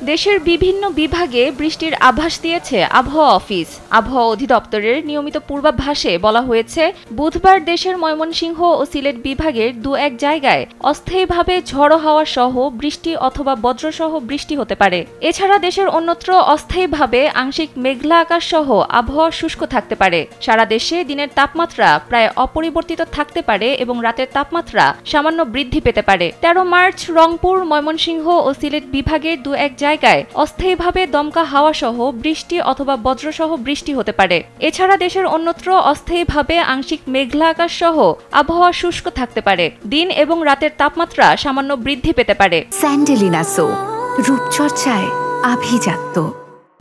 দেশের বিভিন্ন বিভাগে বৃষ্টির আভাস দিয়েছে আবহাওয়া অফিস। আবহাওয়া অধিদপ্তরের নিয়মিত পূর্বাভাসে বলা হয়েছে, বুধবার দেশের ময়মনসিংহ ও সিলেট বিভাগের দু-এক জায়গায় অস্থায়ীভাবে ঝড়ো হাওয়া সহ বৃষ্টি অথবা বজ্রসহ বৃষ্টি হতে পারে। এছাড়া দেশের অন্যত্র অস্থায়ীভাবে আংশিক মেঘলা আকাশ সহ আবহাওয়া শুষ্ক থাকতে পারে। সারা দেশে দিনের তাপমাত্রা প্রায় অপরিবর্তিত থাকতে পারে এবং রাতের তাপমাত্রা সামান্য বৃদ্ধি পেতে পারে। ১৩ মার্চ রংপুর, ময়মনসিংহ ও সিলেট বিভাগের দু-এক জায়গায় অস্থায়ীভাবে দমকা হাওয়া সহ বৃষ্টি অথবা বজ্রসহ বৃষ্টি হতে পারে। এছাড়া দেশের অন্যত্র অস্থায়ীভাবে আংশিক মেঘলা আকাশ সহ আবহাওয়া শুষ্ক থাকতে পারে। দিন এবং রাতের তাপমাত্রা সামান্য বৃদ্ধি পেতে পারে। স্যান্ডেলিনা সো, রূপচর্চায় আভিজাত্য।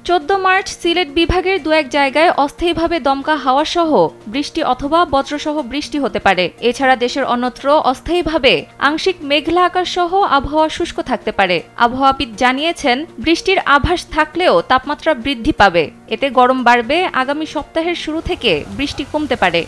১৪ মার্চ সিলেট বিভাগের দু-এক জায়গায় অস্থায়ীভাবে দমকা হাওয়া সহ বৃষ্টি অথবা বজ্রসহ বৃষ্টি হতে পারে। এছাড়া দেশের অন্যত্র অস্থায়ীভাবে আংশিক মেঘলা আকাশ সহ আবহাওয়া শুষ্ক থাকতে পারে। আবহাওয়াবিদ জানিয়েছেন, বৃষ্টির আভাস থাকলেও তাপমাত্রা বৃদ্ধি পাবে। এতে গরম বাড়বে। আগামী সপ্তাহের শুরু থেকে বৃষ্টি কমতে পারে।